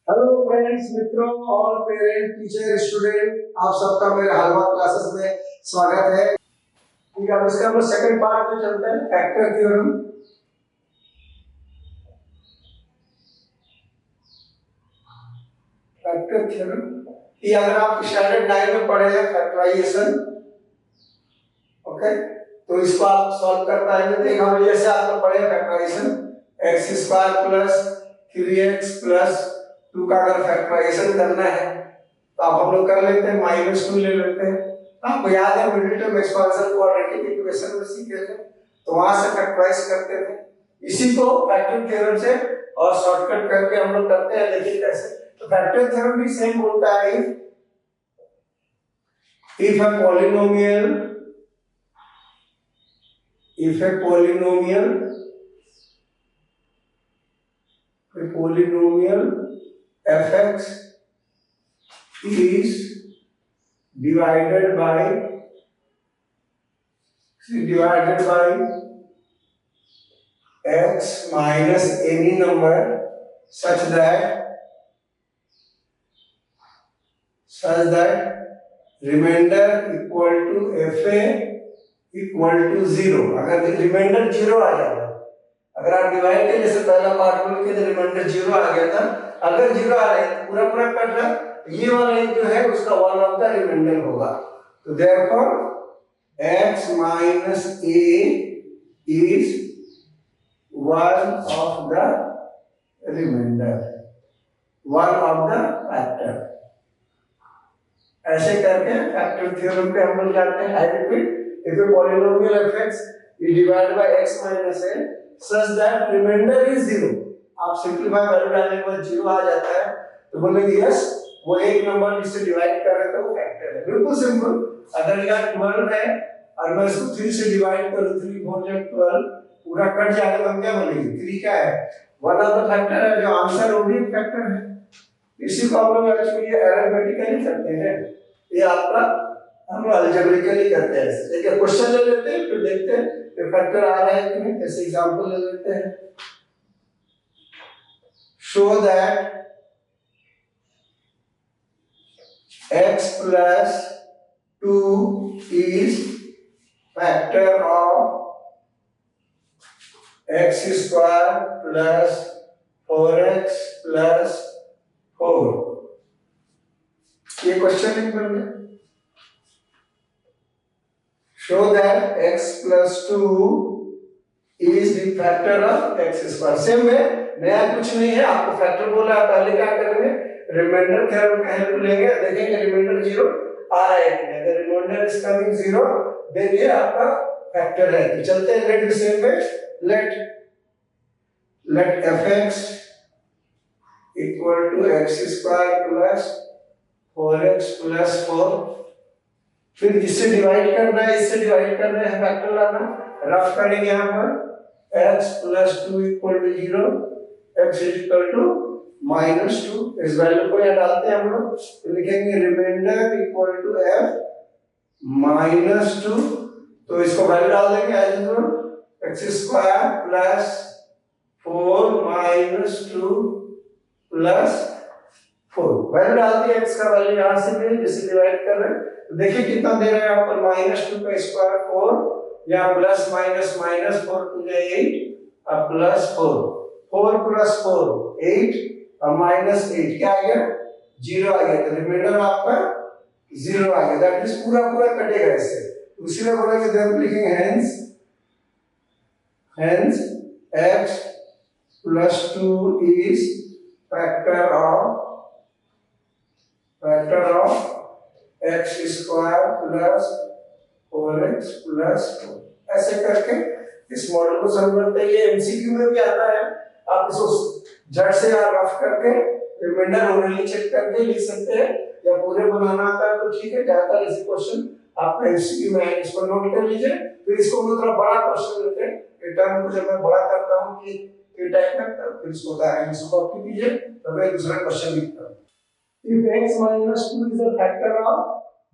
Hello friends, मित्रों और parent, teacher, student, आप सबका मेरे हलवा क्लासेस में स्वागत है। ठीक है, अब इसका हम सेकंड पार्ट में चलते हैं, फैक्टर थ्योरम। फैक्टर थ्योरम ये अगर आप स्टैंडर्ड 9 में पढ़े हैं फैक्टराइजेशन, ओके, तो इसको आप सॉल्व कर पाएंगे। तो एक हम जैसे आपने पढ़े factorisation, x square plus 3x plus 2 का अगर फैक्टराइजेशन करना है तो आप हम लोग कर लेते हैं, -2 ले लेते हैं। आपको याद है middle term expansion quadratic equation में सीखे थे, तो वहां से फैक्टराइज करते थे। इसी को फैक्टर थ्योरम से और शॉर्टकट करके हम लोग करते हैं। देखिए कैसे। तो फैक्टर थ्योरम भी सेम बोलता है, if a polynomial fx is divided by x minus any number such that remainder equal to fa equal to 0। अगर रिमाइंडर 0 आ जाता, अगर आप डिवाइड के जैसे पहला पार्ट में के रिमाइंडर 0 आ गया था, अगर 0 आ रहा है तो पूरा पूरा कट रहा, ये वाला एक जो है उसका वन ऑफ द रिमाइंडर होगा। तो therefore x minus a is one of the remainder, one of the factor। ऐसे करके फैक्टर थ्योरम पे हम लोग जाते हैं। I repeat, if a polynomial fx is divided by x minus a such that remainder is 0, आप simplify value डालने के बाद 0 आ जाता है तो बोलेंगे यस, वो एक नंबर जिससे डिवाइड कर रहे थे वो फैक्टर है। बिल्कुल सिंपल। अगर यहाँ 12 है और मैं इसको 3 से डिवाइड करूं, 3 4 12 पूरा कट जाएगा तो हम क्या बोलेंगे 3 क्या है, वन ऑफ द फैक्टर है, जो आंसर वो भी फैक्टर है। इसी को हम लोग एक्चुअली अरिथमेटिकली करते हैं, ये आपका हम लोग अलजेब्रिकली करते हैं। एक क्वेश्चन ले लेते हैं, फिर देखते हैं कि फैक्टर आ रहा है कि नहीं। जैसे एग्जांपल ले लेते हैं, show that x plus 2 is factor of x square plus 4x plus 4। ये क्वेश्चन लिख बन गया। Show that x plus 2 is the factor of x square। Same है, नया कुछ नहीं है। आपको फैक्टर बोला है, पहले क्या करेंगे, रिमाइंडर थ्योरम का हेल्प लेंगे, देखेंगे रिमाइंडर 0 आ रहा है कि नहीं। अगर रिमाइंडर इज कमिंग 0 देन ये आपका फैक्टर है। तो चलते हैं let the same way, let fx equal to x square plus 4x plus 4। फिर इससे डिवाइड करना है, इससे डिवाइड करना है, फैक्टर लाना, रफ करेंगे यहाँ पर x plus 2 equal to 0, x is equal to -2। इस वैल्यू को यहाँ डालते हैं हम लोग, तो लिखेंगे रिमाइंडर इक्वल टू f -2। तो इसको वैल्यू डाल देंगे as usual, x square plus 4 -2 plus 4। Value डाल दी, x का वैल्यू यहाँ से भी जिसे डिवाइड कर रहे हैं। तो देखिए कितना दे रहे हैं यहाँ पर, -2 का स्क्वायर 4, यहाँ प्लस माइनस माइनस 4 टू 8 और प्लस 4 प्लस 4 8 और -8 क्या आ गया, 0 आ गया। तो रिमाइंडर आपका 0 आ गया, दैट इज पूरा पूरा कटेगा इससे। उसी में बोलेंगे, देन लिखेंगे hence x plus 2 is factor of x square plus 4x plus 4। ऐसे करके इस मॉडल को सॉल्व करते हैं। ये एमसीक्यू में भी आता है, आप इसको झट से या रफ करके रिमाइंडर ओरली चेक करके लिख सकते हैं, या पूरे बनाना आता है तो ठीक है। ज्यादातर ऐसे क्वेश्चन आपका एमसीक्यू में है, इसको नोट कर लीजिए। फिर इसको हम थोड़ा बड़ा क्वेश्चन लेते हैं, रिटर्न को जब मैं बड़ा करता हूँ कि टाइप करता हूँ, फिर इसको इसको कॉपी कीजिए, तो मैं दूसरा क्वेश्चन लिखता हूँ। If x minus 2 is a factor of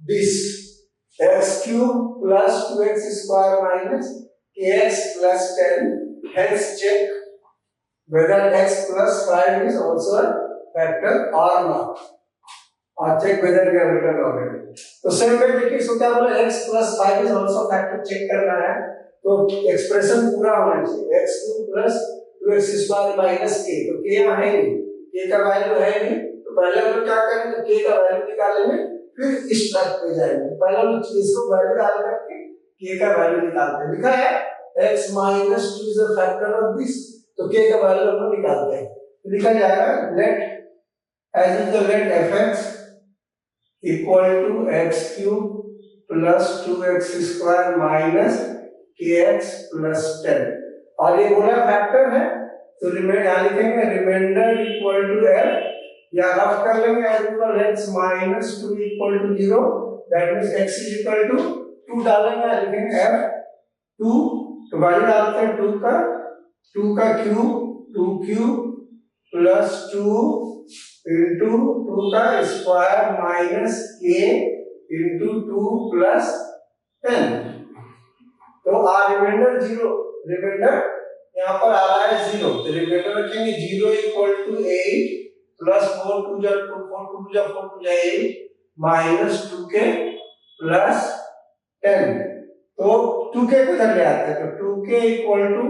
this, x cube plus 2x square minus kx plus 10, hence check whether x plus 5 is also a factor or not, और check whether we have written already. तो same way देखिए इसको क्या बोला, x plus 5 is also factor check करना है, तो expression पूरा होना चाहिए, x cube plus 2x square minus k, तो k यहाँ है नहीं, k का वैल्यू है नहीं, तो पहले हम लोग क्या करेंगे, k का वैल्यू निकालेंगे, फिर इस स्टेप पे जाएंगे, पहले हम इसको वैल्यू डाल करके k का वैल्यू निकालते हैं, लिखा है x minus 2 is a factor of this, तो k का वैल्यू हम लोग निकालते हैं, तो लिखा जाएगा let as is the let fx equal to x cube plus 2x square minus kx plus 10, और ये बोला फैक्टर है, तो रिमेंडर यहाँ लिखेंगे रिमाइंडर इक्वल टू f, या रफ कर लेंगे as equal x minus 2 equal to 0, that means x is equal to 2 डालेंगे, लिखेंगे f 2, तो वैल्यू डालते हैं 2 का क्यूब 2 क्यूब प्लस 2 इंटू 2 का square minus k into 2 plus 10, तो आ रिमाइंडर 0, रिमाइंडर यहाँ पर आ रहा है 0, तो रिमाइंडर रखेंगे 0 इक्वल टू 8 प्लस 4 2 जा 4 2 जा 8 माइनस 2k प्लस 10, तो 2k को इधर ले आते हैं, तो 2k equal to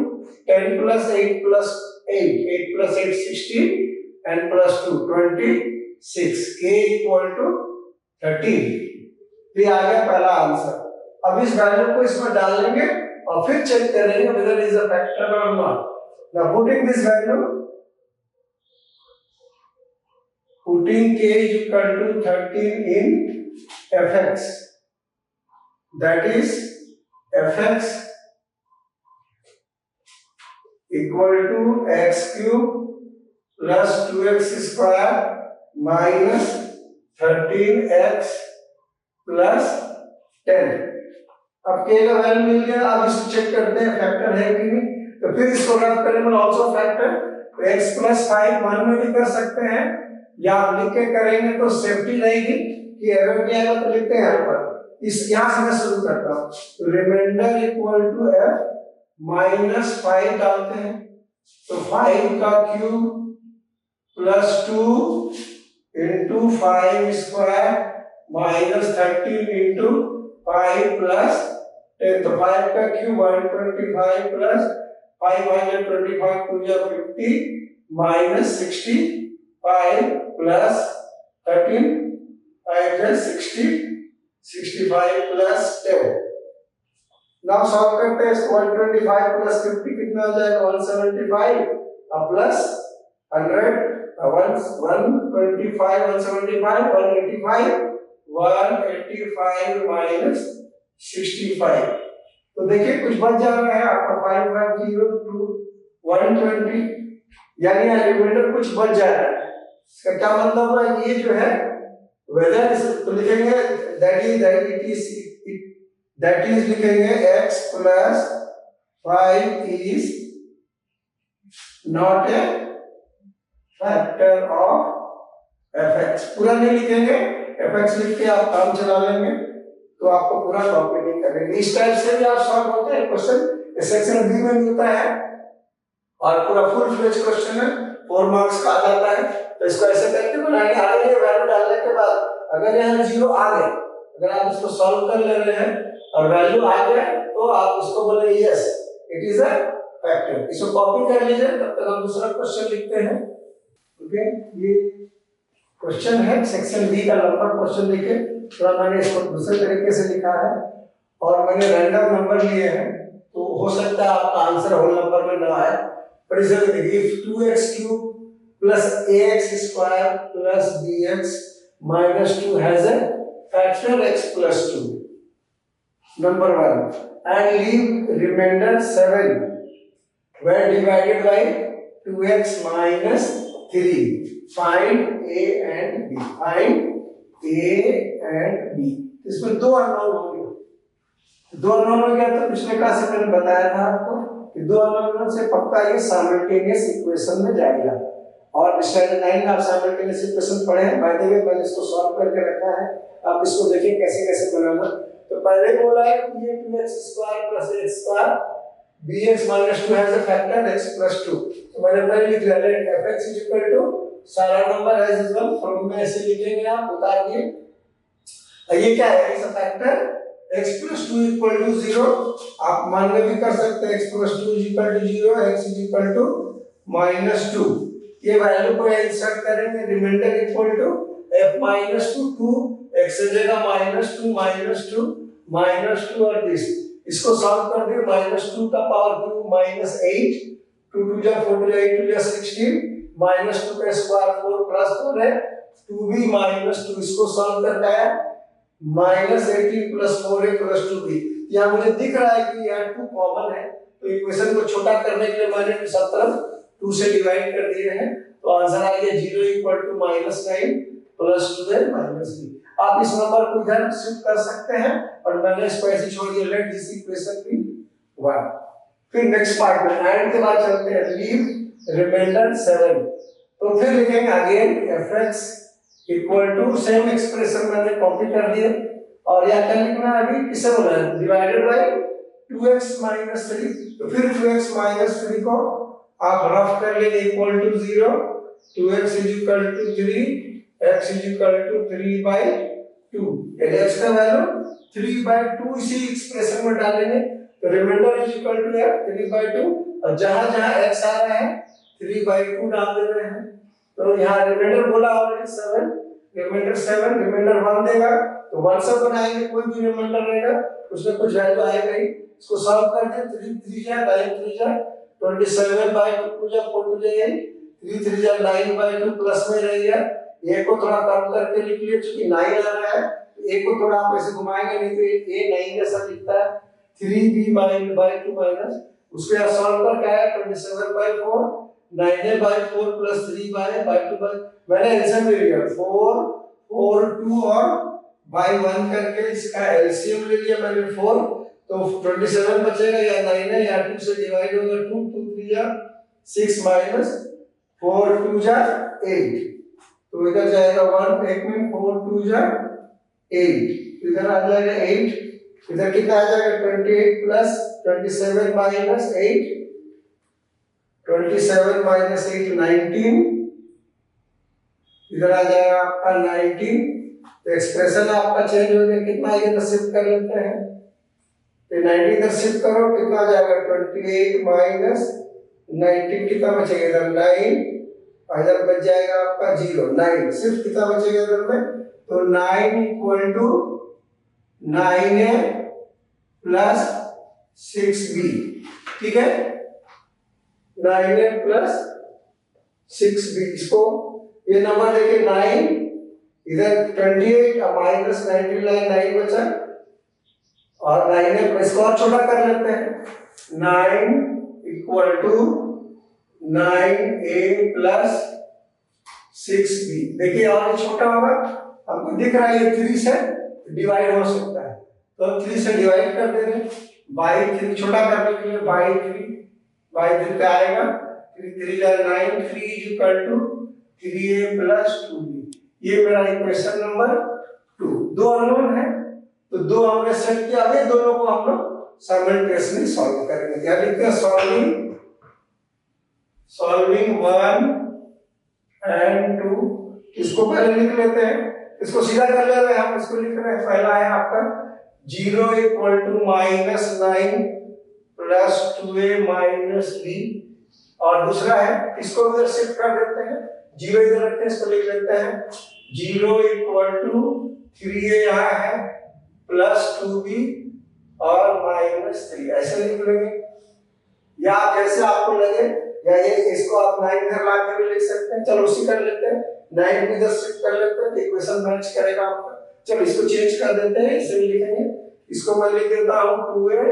10 plus 8 plus 8 plus 8 16 and plus 2 26, k equal to 13, ये आ गया पहला आंसर। अब इस वैल्यू को इसमें डाल लेंगे और फिर चेक करेंगे whether it is a factor or not. Now putting this value, putting k is equal to 13 in fx, that is fx equal to x cube plus 2x square minus 13x plus 10, अब k का value मिल गया, अब इसको check करते हैं factor है कि नहीं, तो फिर इसको रफ करेंगे ऑल्सो फैक्टर, तो x plus 5 1 में भी कर सकते हैं, या आप लिख के करेंगे तो सेफ्टी रहेगी कि एरर नहीं आएगा, तो लिखते हैं यहाँ पर, इस यहाँ से मैं शुरू करता हूँ, तो remainder equal to f minus 5 डालते हैं, तो 5 का cube plus 2 into 5 square minus 13 into 5 plus 10, तो 5 का क्यूब 125 प्लस 525 2 या 50 माइनस 65 प्लस 13 5 या 60 65 प्लस 10, नाउ सॉल्व करते हैं इसको, 125 प्लस 50 कितना हो जाएगा 175 प्लस 100 125 175 185 माइनस 65, तो देखिए कुछ बच जा रहा है आपका 550 120, यानी रिमाइंडर कुछ बच जा रहा है, इसका क्या मतलब है, ये जो है वेदर तो लिखेंगे दैट इज लिखेंगे x plus 5 is not a factor of fx, पूरा नहीं लिखेंगे, fx लिख के आप काम चला लेंगे, तो आपको पूरा कॉपी नहीं करेंगे, इस टाइप से भी आप सॉल्व होते हैं क्वेश्चन, सेक्शन बी में मिलता है और पूरा फुल फ्लेज क्वेश्चन है, 4 मार्क्स का आ जाता है, तो इसको ऐसे करके बनाएंगे, आगे ये वैल्यू डालने के बाद अगर यहाँ 0 आ गए, अगर आप इसको सॉल्व कर ले रहे हैं और वैल्यू आ गया, तो आप इसको बोले yes it is a factor, इसको कॉपी कर लीजिए, तब तक हम दूसरा क्वेश्चन लिखते हैं, ओके, ये क्वेश्चन है सेक्शन बी का लंबा क्वेश्चन, देखिए थोड़ा मैंने इसको दूसरे तरीके से लिखा है और मैंने रैंडम नंबर लिए हैं, तो हो सकता है आपका आंसर होल नंबर में ना आए, पर इसे देखिए 2x cube plus ax square plus bx minus 2 has a factor x plus 2, number 1, and leave remainder 7 where divided by 2x minus 3, find a and b, find a and b, इसमें दो unknown हो गए, दो unknown हो गया, तो पिछले class में मैंने बताया था आपको कि दो अननोन से पक्का ये साइमल्टेनियस इक्वेशन में जाएगा, और स्टैंडर्ड 9 में आप साइमल्टेनियस इक्वेशन पढ़े हैं, बाय द वे मैंने इसको सॉल्व करके रखा है, आप इसको देखिए कैसे कैसे बनाना, तो पहले बोला है कि ये 2x square plus x square bx minus 2 has a factor x plus 2, तो मैंने पहले लिख लिया let fx is equal to सारा नंबर एज यूजुअल फ्रॉम में ऐसे लिखेंगे, आप उतार दिए। ये क्या है, इस factor x plus 2 equal to 0, आप मान में भी कर सकते हैं x plus 2 is equal to 0, x is equal to -2। ये वैल्यू को इंसर्ट करेंगे, remainder equal to f minus 2, 2 x हो जाएगा -2 और दिस, इसको सॉल्व कर दिए, -2 का पावर क्यूब -8, 2 2 जा 4 2 8 2 जा 16, -2 का स्क्वायर 4 प्लस 4 है 2b -2, इसको सॉल्व करना है -18 प्लस 4a प्लस 2b। यहाँ मुझे दिख रहा है कि यहाँ 2 कॉमन है, तो इक्वेशन को छोटा करने के लिए मैंने सब तरफ 2 से डिवाइड कर दिए हैं, तो आंसर आ गया 0 equal to -9 plus 2a minus b। आप इस नंबर को इधर शिफ्ट कर सकते हैं और मैंने इसको ऐसे छोड़ दिया, लेट दिस इक्वेशन बी 1। फिर नेक्स्ट पार्ट में एंड के बाद चलते हैं, लीव रिमाइंडर 7, तो फिर लिखेंगे again fx equal to same expression मैंने कॉपी कर दिए, और यह क्या लिखना है अभी, किसे बोला है, डिवाइडेड बाय 2x - 3, तो फिर 2x - 3 को आप रफ कर लेंगे equal to 0, 2x is equal to 3, x is equal to 3/2, x का वैल्यू 3/2 इसी एक्सप्रेशन में डालेंगे, तो रिमाइंडर इज इक्वल टू 3/2, और जहां जहां x आ रहा है 3/2 डाल दे रहे हैं, तो यहाँ रिमाइंडर बोला ऑलरेडी 7, रिमाइंडर 7, रिमाइंडर 1 देगा, तो 1 से बनाएंगे, कोई भी रिमाइंडर रहेगा उसमें कुछ वैल्यू आएगा ही, इसको सॉल्व करके 3 3 जा 9 3 जा 27/2 2 जा 4 2 जा 8, 3 3 जा 9/2 प्लस में रहेगा, a को थोड़ा कम करके लिख लिए, क्योंकि 9 आ रहा है, तो a को थोड़ा आप ऐसे घुमाएंगे, नहीं तो a 9 जैसा दिखता है, 3b/2 माइनस, उसको यहाँ सॉल्व करके आया 27/4, 9/4 प्लस 3/2, मैंने आंसर ले लिया 4 4 2 और by 1 करके इसका एलसीएम ले लिया मैंने 4, तो 27 बचेगा, या 9 है या 2 से डिवाइड होगा, 2 2 3 जा 6 माइनस 4 2 जा 8, तो इधर जाएगा 1, एक में 4 2 जा 8, इधर आ जाएगा 8, इधर कितना आ जाएगा 28 प्लस 27 माइनस 8, 27 माइनस 8 19, इधर आ जाएगा आपका 19, तो एक्सप्रेशन आपका चेंज हो गया, कितना आएगा इधर शिफ्ट कर लेते हैं, तो 19 इधर शिफ्ट करो, कितना आ जाएगा 28 माइनस 19, कितना बचेगा इधर 9, और इधर बच जाएगा आपका 0 9, सिर्फ कितना बचेगा इधर में, तो 9 equal to 9a plus 6b, ठीक है, 9a प्लस 6b, इसको ये नंबर देखिए 9, इधर 28 और माइनस 19 लाइन 9 बचा, और 9a इसको और छोटा कर लेते हैं, 9 equal to 9a plus 6b, देखिए और छोटा होगा, हमको दिख रहा है ये 3 से डिवाइड हो सकता है, तो 3 से डिवाइड कर दे रहे हैं, बाई 3 छोटा करने के लिए बाई 3 पे आएगा, 3 3 जा 9, 3 is equal to 3a plus 2b, ये मेरा इक्वेशन नंबर 2, दो अननोन है, तो दो हमने सेट किया, अब ये दोनों को हम लोग साइमल्टेनियसली सॉल्व करेंगे, क्या लिखते हैं, सॉल्विंग 1 एंड 2, इसको पहले लिख लेते हैं, इसको सीधा कर ले रहे हैं हम, इसको लिख रहे हैं, पहला है आपका 0 equal to -9 plus 2a minus b, और दूसरा है इसको इधर शिफ्ट कर देते हैं, 0 इधर रखते हैं, इसको लिख लेते हैं 0 इक्वल टू 3a यहाँ है प्लस 2b और -3, ऐसे लिख लेंगे, या जैसे आपको लगे, या ये इसको आप 9 इधर ला के भी लिख सकते हैं, चलो उसी कर लेते हैं, 9 को इधर शिफ्ट कर लेते हैं, इक्वेशन मैच करेगा आपका, चलो इसको चेंज कर देते हैं, इसे भी लिखेंगे, इसको मैं लिख देता हूं 2a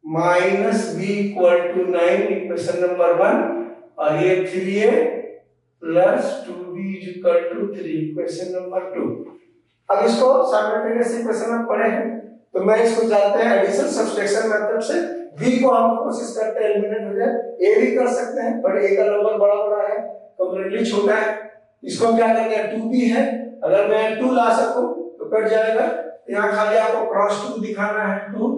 minus b equal to 9, equation number 1, और ये 3a plus 2b equal to 3, equation number 2। अब इसको साइमल्टेनियस इक्वेशन में पढ़े हैं, तो मैं इसको जानते हैं एडिशन सब्सट्रैक्शन मेथड से, b को हम कोशिश करते हैं एलिमिनेट हो जाए, a भी कर सकते हैं, बट a का नंबर बड़ा है, कंपैरेटिवली छोटा है, इसको हम क्या करते हैं 2b है, अगर मैं 2 ला सकूं तो कट जाएगा, यहाँ खाली आपको क्रॉस 2 दिखाना है 2,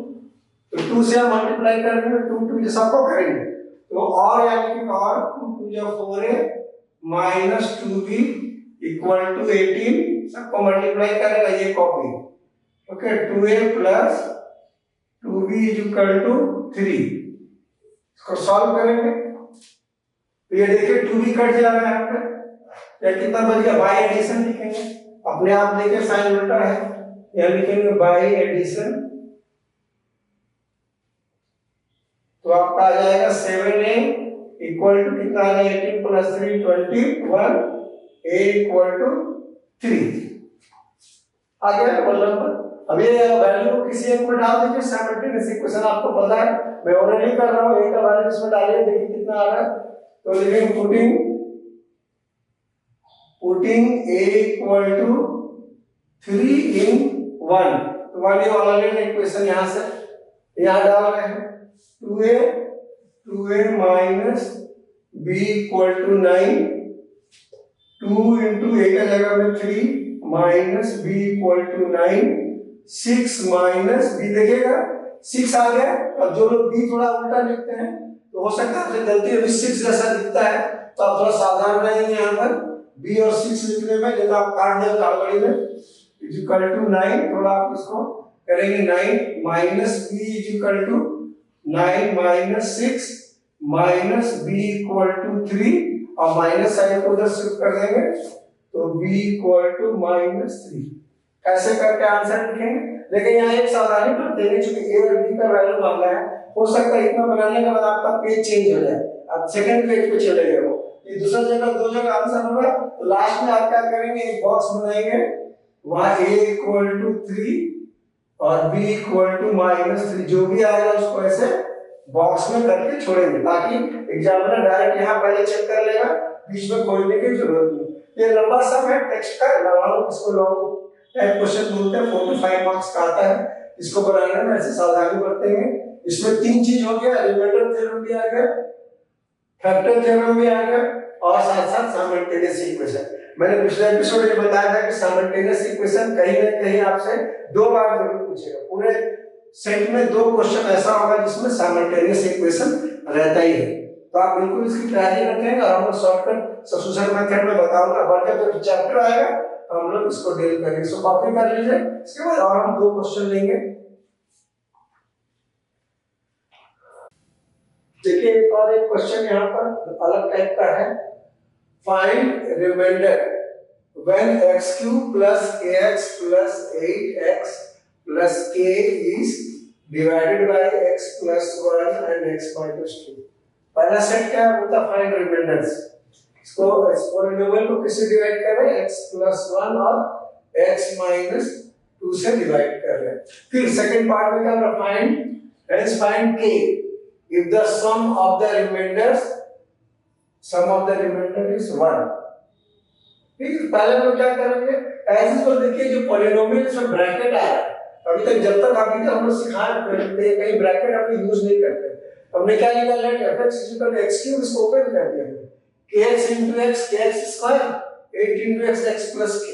तो 2 से हम मल्टीप्लाई करेंगे, 2 2 जैसा को करेंगे, तो और यानी कि और 2 2 जा 4a minus 2b equal to 18, सबको मल्टीप्लाई करेगा ये copy, okay 2a plus 2b is equal to 3, इसको सॉल्व करेंगे तो ये देखिए 2b कट जा रहा है यहाँ पे, या कितना बच गया, बाई एडिशन लिखेंगे, अपने आप देखिए साइन उल्टा है, यहाँ लिखेंगे बाई एडिशन, तो आपका आ जाएगा 7a इक्वल टू कितना आ गया, 18 प्लस 3 21, a इक्वल टू 3 आ गया मतलब। अब ये वैल्यू को किसी एक में डाल दीजिए, साइमल्टेनियस इक्वेशन आपको पता है, मैं ऑलरेडी कर रहा हूँ, a का वैल्यू इसमें डालिए, देखिए कितना आ रहा है, तो लिखेंगे putting a equal to 3 in 1, तो 1 ये वाला लेना इक्वेशन यहाँ से यहाँ डाल रहे हैं, 2a minus b equal to 9, 2 into a का जगह में 3 minus b equal to 9, 6 minus b, देखिएगा 6 आ गया, अब जो लोग b थोड़ा उल्टा लिखते हैं तो हो सकता है आपसे गलती अभी 6 जैसा दिखता है, तो आप थोड़ा सावधान रहेंगे यहाँ पर b और 6 लिखने में, जब आप काट दें कागड़ी में इज इक्वल टू 9, थोड़ा आप इसको करेंगे 9 minus b is equal to 9 minus 6 minus b equal to 3, और माइनस साइन को उधर शिफ्ट कर देंगे तो b इक्वल टू माइनस 3, ऐसे करके आंसर लिखेंगे। लेकिन यहाँ एक सावधानी बरतेंगे, क्योंकि a और b का वैल्यू मांगा है, हो सकता है इतना बनाने के बाद आपका पेज चेंज हो जाए, आप सेकंड पेज पे चले गए हो, ये दूसरा जगह दो जगह आंसर होगा, तो लास्ट में आप क्या करेंगे, एक बॉक्स बनाएंगे, वहां a इक्वल टू 3 और b इक्वल टू माइनस 3, जो भी आएगा उसको ऐसे बॉक्स में करके छोड़ेंगे, ताकि एग्जामिनर डायरेक्ट यहाँ पहले चेक कर लेगा, बीच में खोजने की जरूरत नहीं। ये लंबा सम है, टेक्स्ट का लॉन्ग, इसको लॉन्ग टाइप क्वेश्चन बोलते हैं, 4 to 5 मार्क्स का आता है, इसको बनाने में ऐसे सावधानी बरतेंगे। इसमें 3 चीज हो गया, रिमाइंडर थ्योरम भी आ गया, फैक्टर थ्योरम भी आ गया, और साथ साथ साइमल्टेनियस इक्वेशन। मैंने पिछले एपिसोड में बताया था कि साइमल्टेनियस इक्वेशन कहीं ना कहीं आपसे 2 बार जरूर पूछेगा, पूरे सेट में 2 क्वेश्चन ऐसा होगा जिसमें साइमल्टेनियस इक्वेशन रहता ही है, तो आप बिल्कुल इसकी तैयारी रखेंगे, और हम लोग शॉर्टकट सब्स्टिट्यूशन मेथड में बताऊंगा, बढ़कर जब चैप्टर आएगा तो हम लोग इसको डील करेंगे, इसको कॉपी कर लीजिए, इसके बाद और हम 2 क्वेश्चन लेंगे। देखिए एक और एक क्वेश्चन यहाँ पर अलग टाइप का है, find remainder when x cube plus ax plus 8x plus k is divided by x plus 1 and x minus 2। पहला सेट क्या होता है, फाइंड रिमाइंडर्स, इसको पॉलिनोमियल को किससे डिवाइड कर रहे हैं, x plus 1 और x minus 2 से डिवाइड कर रहे हैं। फिर सेकंड पार्ट में क्या होगा, find k if the sum of the remainders is 1। ठीक है, पहले हम क्या करेंगे, ऐसे तो देखिए जो पॉलिनोमियल में ब्रैकेट आ रहा है, अभी तक जब तक अभी तक हम लोग सिखाए कहीं ब्रैकेट हम यूज नहीं करते, हमने क्या लिखा है, fx = x क्यूब, इसको ओपन कर दिया, kx * x kx² 8 * x x + k,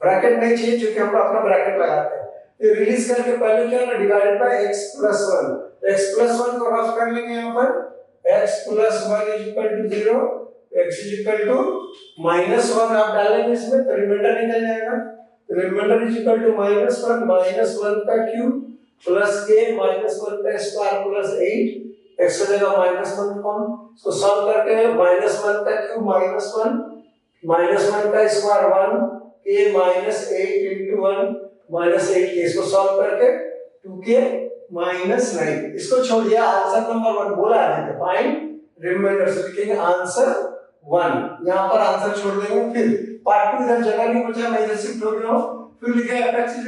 bracket नहीं चाहिए क्योंकि हम लोग अपना ब्रैकेट लगाते हैं, तो रिलीज करके पहले क्या है, डिवाइडेड बाय x + 1, x + 1 को रफ कर लेंगे, यहाँ पर x + 1 = 0, x = -1 आप डालेंगे इसमें तो रिमाइंडर निकल जाएगा, रिमाइंडर = -1 -1 का क्यूब प्लस k -1 का स्क्वायर प्लस 8, x की जगह -1 कॉमन, इसको सॉल्व करके -1 का क्यूब -1 -1 का स्क्वायर 1 k -8 * 1 -8 k, इसको सॉल्व करके 2k -9, इसको छोड़ दिया, आंसर नंबर 1 बोला है, फाइंड रिमाइंडर से लिखेंगे आंसर 1, यहाँ पर आंसर छोड़ देंगे। फिर पार्ट 2 इधर जगह नहीं बचा, मैं इधर शिफ्ट हो गया हूं, फिर लिखे fx =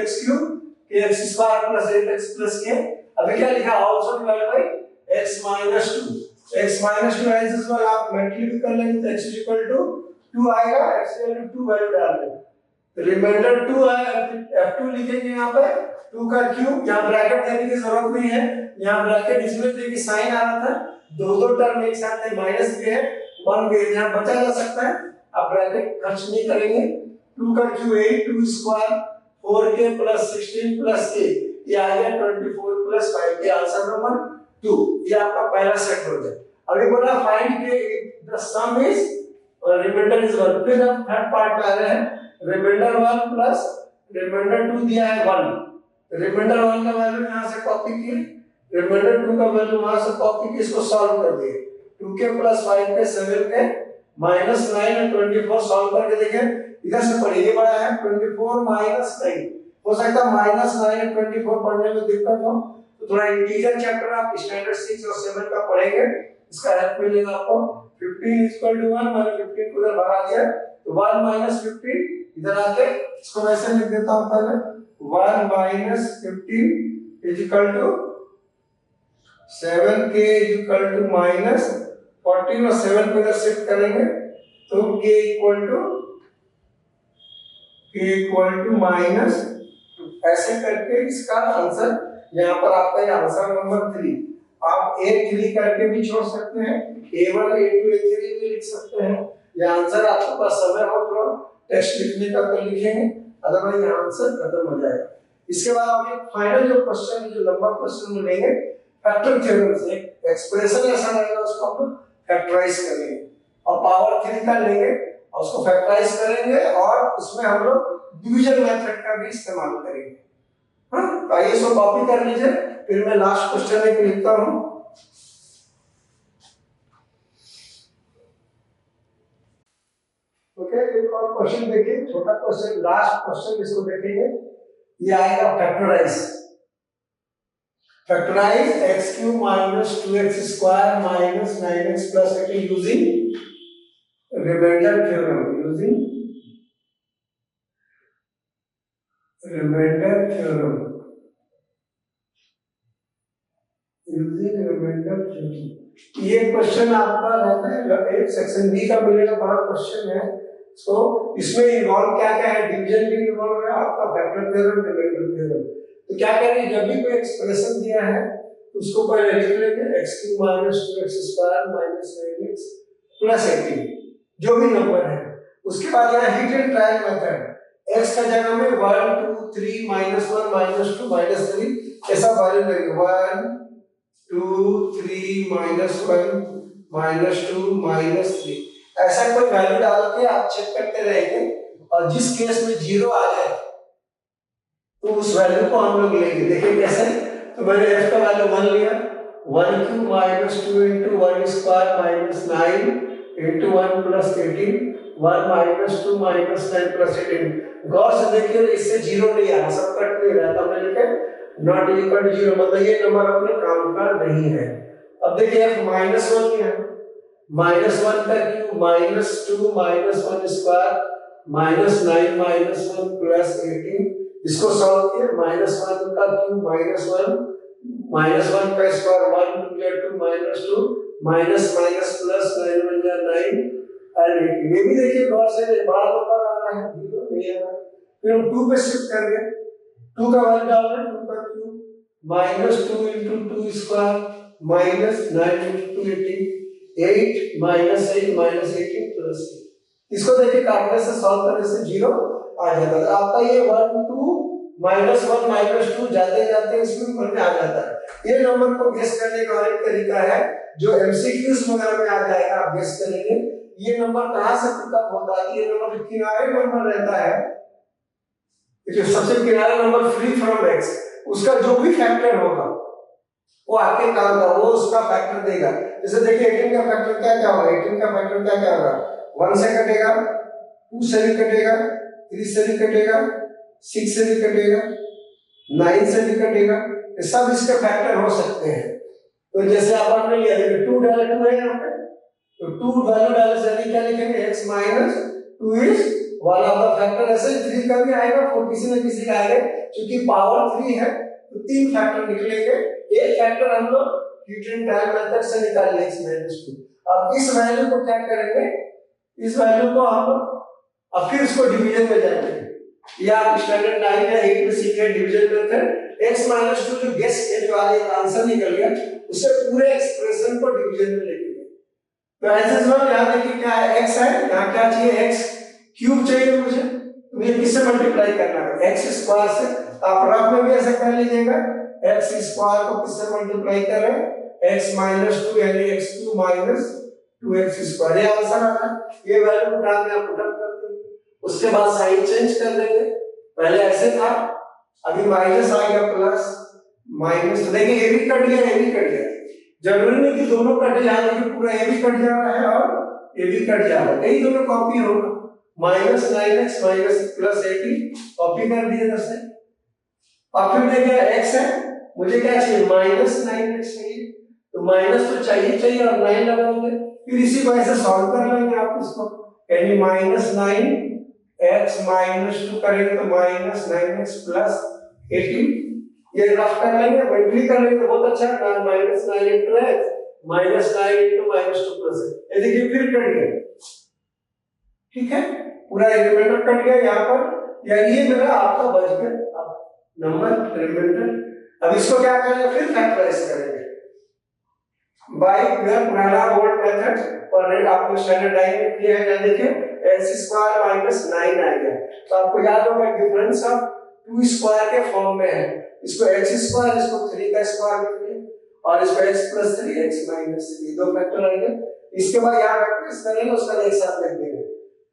x³ kx² + 8x + k, अभी क्या लिखा, also divide by x - 2, x - 2 as usual आप मेंटली भी कर लेंगे, तो x = 2 आएगा, x = 2 वैल्यू डाल देंगे, रिमाइंडर 2 है, f2 लिखेंगे यहाँ पर 2 का क्यूब, यहाँ ब्रैकेट देने की जरूरत नहीं है, यहाँ ब्रैकेट इसलिए देखिए साइन आ रहा था, दो टर्म एक साथ है, माइनस भी है 1 भी यहाँ बचा जा सकता है, आप ब्रैकेट खर्च नहीं करेंगे, 2 का क्यूब 8 2 स्क्वायर 4k + 16 + k, ये आ गया 24 + 5, ये आंसर नंबर 2, ये आपका पहला सेट हो गया। अभी बोला फाइंड के द सम इज और रिमाइंडर इज 1। फिर हम थर्ड पार्ट में आ रहे हैं, रिमाइंडर 1 प्लस रिमाइंडर 2 दिया है 1, रिमाइंडर 1 का वैल्यू यहां से कॉपी किए, रिमाइंडर 2 का वैल्यू वहां से कॉपी किए, इसको सॉल्व कर दिए। 2k + 5k 7k -9 और 24 सॉल्व करके देखें, इधर से पढ़िए, ये बड़ा है 24 - 9, हो सकता है -9 और 24 पढ़ने में दिक्कत हो, तो थोड़ा इंटीजर चैप्टर आप स्टैंडर्ड 6 और 7 का पढ़ेंगे, इसका हेल्प मिलेगा आपको। 15 = 1, मैंने 15 को इधर भगा दिया, तो 1 - 15 इधर आके इसको वैसे लिख देता हूं पहले, 1 - 15 = 7k = -14 और 7 को इधर शिफ्ट करेंगे तो k -, ऐसे करके इसका आंसर, यहाँ पर आपका ये आंसर नंबर 3, आप A3 करके भी छोड़ सकते हैं, A1 A2 A3 भी लिख सकते हैं। ये आंसर आपके पास समय हो तो टेक्स्ट लिखने का तो लिखेंगे, अदरवाइज ये आंसर खत्म हो जाएगा। इसके बाद आप एक फाइनल जो क्वेश्चन, जो लंबा क्वेश्चन लेंगे फैक्टर थ्योरम से, एक्सप्रेशन ऐसा रहेगा उसको हम फैक्टराइज करेंगे और पावर 3 का लेंगे और उसको फैक्टराइज करेंगे और उसमें हम लोग डिवीजन मेथड का भी इस्तेमाल करेंगे। हाँ, तो आइए इसको कॉपी कर लीजिए, फिर मैं लास्ट क्वेश्चन एक लिखता हूं। ओके, एक और क्वेश्चन देखिए, छोटा क्वेश्चन, लास्ट क्वेश्चन, इसको देखेंगे। ये आएगा factorize, factorize x³ - 2x² - 9x + 18 using remainder theorem, using remainder theorem, using remainder theorem. ये क्वेश्चन आपका रहता है, एक सेक्शन बी का मिलेगा, बड़ा क्वेश्चन है। सो इसमें इन्वॉल्व क्या क्या है, डिवीजन भी इन्वॉल्व है, आपका फैक्टर थ्योरम, रिमाइंडर थ्योरम। तो क्या करेंगे, जब भी कोई एक्सप्रेशन दिया है तो उसको पहले लिख लेंगे x³ - 2x² - 9x + 18, जो भी नंबर है। उसके बाद यहाँ hit and trial method, x का जगह में 1 2 3 -1 -2 -3 ऐसा वैल्यू लेंगे, 1 2 3 -1 -2 -3, ऐसा कोई वैल्यू डाल के आप चेक करते रहेंगे, और जिस केस में 0 आ जाए तो उस वैल्यू को हम लोग लेंगे। देखिए कैसे, तो मैंने f का वैल्यू 1 लिया, 1³ - 2 * 1² - 9 * 1 + 18, 1 - 2 - 9 + 18। गौर से देखिए, इससे 0 नहीं आया, सब कट नहीं रहा, तो मैंने लिखा नॉट इक्वल टू 0, मतलब ये नंबर अपने काम का नहीं है। अब देखिए f -1 लिया, -1 का क्यूब, -2 - 1² -9 - 1 + 18, इसको सॉल्व किए, -1 का क्यूब -1 का स्क्वायर, 1 2 -2 माइनस माइनस प्लस 9 × 9 और ये भी देखिए गौर से, बड़ा नंबर आ रहा है, 0 नहीं आ रहा। फिर हम 2 पे शिफ्ट कर गए, 2 का वैल्यू डाल रहे हैं, 2 का क्यूब -2 × 2 स्क्वायर -9 × 2 18, 8 -8 -18 प्लस 8। इसको देखिए काटने से, सॉल्व करने से 0 आ जाता है। आपका ये 1 2 -1 -2 जाते जाते इसमें ऊपर में आ जाता है। ये नंबर को गेस करने का और एक तरीका है जो एमसीक्यूज वगैरह में आ जाएगा, आप गेस करेंगे ये नंबर कहां से पिकअप होता है। ये नंबर जो किनारे नंबर रहता है, जो सबसे किनारे नंबर फ्री फ्रॉम x, उसका जो भी फैक्टर होगा वो आपके काम का, वो उसका फैक्टर देगा। जैसे देखिए 18 का फैक्टर क्या क्या होगा, 18 का फैक्टर क्या क्या होगा, 1 से कटेगा, 2 से भी कटेगा, 3 से भी कटेगा, 6 से भी कटेगा, 9 से भी कटेगा, ये सब इसके फैक्टर हो सकते हैं। तो जैसे आपने लिया, देखिए 2 डाला 2 है यहाँ पे, तो 2 वैल्यू डालने से क्या लिखेंगे, x - 2 is one of the factor. ऐसे 3 का भी आएगा, 4 किसी न किसी का आएगा, क्योंकि पावर 3 है तो 3 फैक्टर निकलेंगे। एक फैक्टर हम लोग हीट एंड ट्रायल मेथड से निकाल लेंगे, x - 2। अब इस वैल्यू को क्या करेंगे, इस वैल्यू को हम अब फिर इसको डिवीजन में जाएंगे, या आप स्टैंडर्ड 9 या 8 में सीख रहे डिवीजन मेथड, x - 2 जो गेस जो आंसर निकल गया उसे पूरे एक्सप्रेशन को डिवीजन में लेके गए। तो ऐसे सवाल यहां देखिए क्या है, x है, यहां क्या चाहिए, x³ चाहिए मुझे, तो ये किससे मल्टीप्लाई करना है, x² से। आप रफ में भी ऐसे कर लीजिएगा, x² को किससे मल्टीप्लाई करें, x - 2 यानी x³ 2x²। ये आंसर आ रहा है, ये वैल्यू उठा के आप पुटअप कर देंगे, उसके बाद साइन चेंज कर देंगे। पहले ऐसे था, अभी माइनस आ गया प्लस माइनस, तो देखिए ये भी कट गया, ये भी कट गया। जरूरी नहीं कि दोनों कट जाए, देखिए पूरा ये भी कट जा रहा है और ये भी कट जा रहा है, यही दोनों कॉपी होगा। -9x माइनस प्लस 18 कॉपी कर दिए 10 से। और फिर देखिए x है, मुझे क्या चाहिए, -9x चाहिए, तो माइनस तो चाहिए और 9 लगाएंगे, फिर इसी को ऐसे सॉल्व कर लेंगे आप इसको, यानी -9x -2 करेंगे तो -9x प्लस 18, ये रफ कर लेंगे, मल्टीप्लाई कर लेंगे तो बहुत अच्छा है, -9 × x -9 × -2 प्लस, ये देखिए फिर कट गया, ठीक है, पूरा रिमाइंडर कट गया यहाँ पर, या ये मेरा आपका बच गया नंबर रिमाइंडर। अब इसको क्या करेंगे, फिर फैक्टराइज करेंगे बाय पुराना ओल्ड मेथड, और रेट आपने स्टैंडर्ड में किया है, देखिए x² - 9 आ गया, तो आपको याद होगा डिफरेंस ऑफ 2² के फॉर्म में है, इसको x², इसको 3 का स्क्वायर लिखिए, और इसको x + 3 x - 3, दो फैक्टर आएंगे। इसके बाद यहां फैक्टराइज करेंगे, उसका एक साथ लिख देंगे,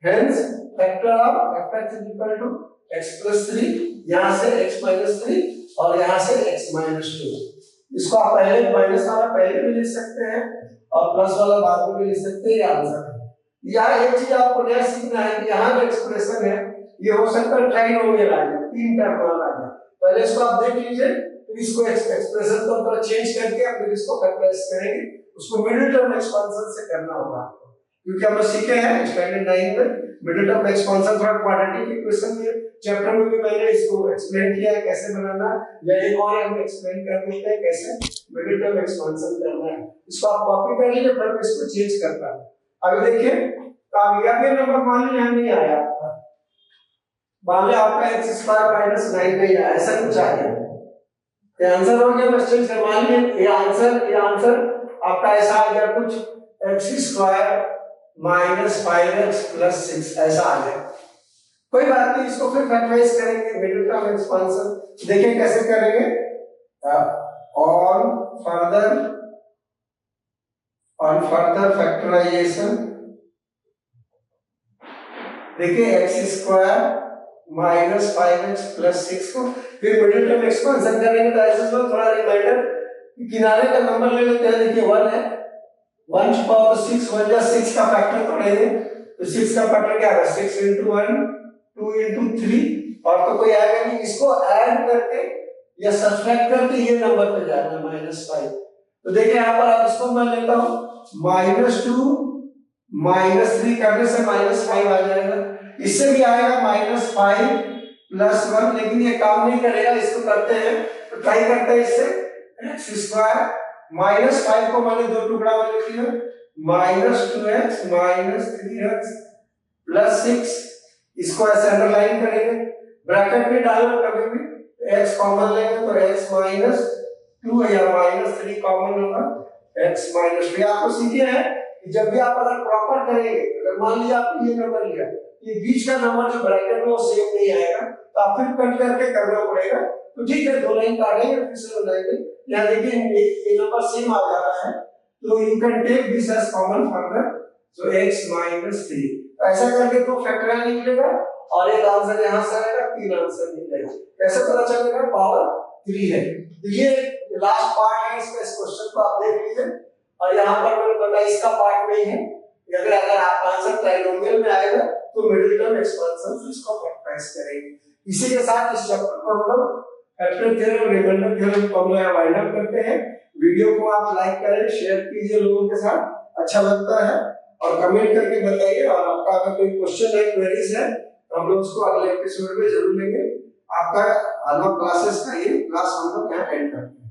hence factor of fx = x + 3, यहां से x - 3 और यहां से x - 2। इसको आप पहले माइनस वाला पहले भी लिख सकते हैं और प्लस वाला बाद में भी लिख सकते हैं, ये आंसर है। यहाँ एक चीज आपको नया सीखना है कि यहाँ जो एक्सप्रेशन है ये हो सकता है ट्राइनोमियल आ जाए, 3 टर्म वाला आ जाए, पहले इसको आप देख लीजिए, फिर इसको एक्सप्रेशन को थोड़ा चेंज करके फिर इसको फैक्टराइज करेंगे, उसको मिडिल टर्म एक्सपेंशन से करना होगा आपको, क्योंकि हम सीखे हैं स्टैंडर्ड 9 में मिडिल टर्म एक्सपेंशन थोड़ा क्वाड्रेटिक इक्वेशन में चैप्टर में भी मैंने इसको एक्सप्लेन किया है कैसे बनाना, या एक और हम एक्सप्लेन कर देते हैं कैसे मिडिल टर्म एक्सपेंशन करना है। इसको आप कॉपी कर लीजिए, फिर इसको चेंज करना है। अभी देखिए कामयाबी नंबर मान लीजिए नहीं आया आपका, मान लीजिए आपका x² - 9 नहीं आया, ऐसा कुछ आ गया, ये आंसर हो गया, बस चेंज करवा लीजिए, ये आंसर आपका ऐसा आ गया कुछ x² - 5x + 6 ऐसा आ गया, कोई बात नहीं, इसको फिर फैक्टराइज करेंगे मिडिल टर्म एक्सपेंशन, देखिए कैसे करेंगे, ऑन फर्दर फैक्टराइजेशन, देखिए x² - 5x + 6 को फिर मिडिल टर्म एक्सपेंशन करेंगे, तो ऐसे थोड़ा रिमाइंडर किनारे का नंबर ले लेते हैं, देखिए 1 है, 1⁶ 1 + 6 का फैक्टर पढ़ेंगे, तो 6 का फैक्टर क्या होगा, 6 × 1 2 × 3, और तो कोई आएगा नहीं, इसको ऐड करके या सब्ट्रैक्ट करके ये नंबर पे जाना -5, तो देखिए यहाँ पर आप इसको मैं लेता हूँ -2 -3 करने से -5 आ जाएगा, इससे भी आएगा -5 + 1, लेकिन ये काम नहीं करेगा, इसको करते हैं तो ट्राई करते हैं इससे, x² -5 को मैंने दो टुकड़ा में लिख लिया, -2x -3x + 6, इसको ऐसे अंडरलाइन करेंगे, ब्रैकेट में डालना, कभी भी x कॉमन लेंगे तो x - 2 या -3 कॉमन होगा, x - 3 आपको सीखे हैं कि जब भी आप अगर प्रॉपर करेंगे, अगर मान लिया आपने ये नंबर लिया, ये बीच का नंबर जो ब्रैकेट में वो सेम नहीं आएगा, तो आप फिर कट करके करना पड़ेगा, तो ठीक है 2 लाइन काटेंगे फिर से बनाएंगे, यहाँ देखिए ये नंबर सेम आ जा रहा है, तो you can take this as common further, so x - 3, ऐसा करके 2 फैक्टराइज निकलेगा और एक आंसर यहाँ से आएगा, 3 आंसर निकलेगा, कैसे पता चलेगा, पावर 3 है। तो ये लास्ट पार्ट है इसका, इस क्वेश्चन को आप देख लीजिए, और यहाँ पर मैंने बताया इसका पार्ट नहीं है, अगर आपका आंसर ट्राइनोमियल में आएगा तो मिडिल टर्म एक्सपेंशन से इसको फैक्टराइज करेंगे। इसी के साथ इस चैप्टर को हम लोग फैक्टर थ्योरम, रिमाइंडर थ्योरम को हम लोग वाइंड अप करते हैं। वीडियो को आप लाइक करें, शेयर कीजिए लोगों के साथ, अच्छा लगता है, और कमेंट करके बताइए, और आपका अगर कोई क्वेश्चन है, क्वेरीज है, तो हम लोग उसको अगले एपिसोड में जरूर लेंगे। आपका अलग क्लासेस का ये क्लास हम लोग यहाँ एंड करते हैं।